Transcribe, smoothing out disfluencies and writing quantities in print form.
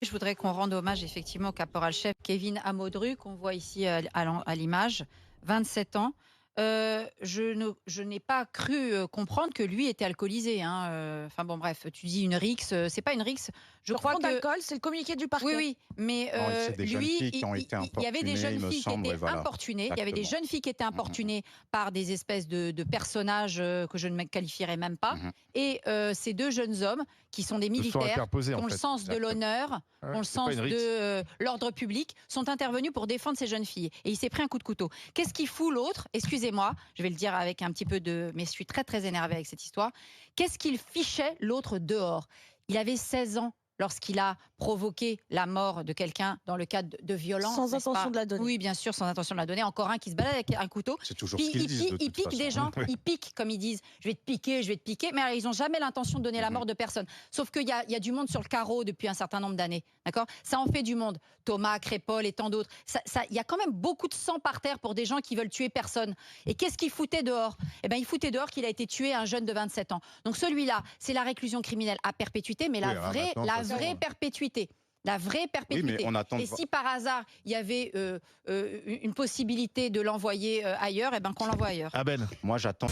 Je voudrais qu'on rende hommage effectivement au caporal-chef Kevin Amodru, qu'on voit ici à l'image, 27 ans. Je n'ai pas cru comprendre que lui était alcoolisé, hein. Enfin bon, bref, tu dis une rixe, c'est pas une rixe. Je Sur crois fond que d'alcool, c'est le communiqué du oui, parquet. oui, mais Non, c'est des jeunes lui, filles qui ont été il y avait des importunées, jeunes il me filles qui semble, étaient ouais, voilà, importunées. Il y avait des exactement. jeunes filles qui étaient Mmh mh, mmh. importunées par des espèces de personnages que je ne me qualifierais même pas. Mmh. Et ces deux jeunes hommes, qui sont des Se sont militaires, interposés, qui en ont le fait. sens de Exactement. l'honneur, Ouais, qui ont le c'est pas sens une de rixe. l'ordre public, sont intervenus pour défendre ces jeunes filles. Et il s'est pris un coup de couteau. Qu'est-ce qu'il fout l'autre? Excusez-moi, je vais le dire avec un petit peu de... Mais je suis très très énervée avec cette histoire. Qu'est-ce qu'il fichait l'autre dehors? Il avait 16 ans lorsqu'il a provoqué la mort de quelqu'un dans le cadre de violences. Sans N'est-ce intention pas? de la donner. Oui, bien sûr, sans intention de la donner. Encore un qui se balade avec un couteau. C'est toujours ce Puis qu'ils disent de il toute pique des façon. gens, il pique, comme ils disent. Je vais te piquer, je vais te piquer. Mais alors, ils n'ont jamais l'intention de donner la mort de personne. Sauf qu'il y a du monde sur le carreau depuis un certain nombre d'années. D'accord? Ça en fait du monde. Thomas, Crépol et tant d'autres. Il y a quand même beaucoup de sang par terre pour des gens qui veulent tuer personne. Et qu'est-ce qu'il foutait dehors? Eh bien, il foutait dehors qu'il a été tué un jeune de 27 ans. Donc celui-là, c'est la réclusion criminelle à perpétuité, mais Oui, alors maintenant, de la toute façon, vraie perpétuité. La vraie Oui, mais perpétuité. on attend de Et voir. si par hasard, il y avait une possibilité de l'envoyer ailleurs, eh ben qu'on l'envoie ailleurs. Ah Ben. Moi, j'attends.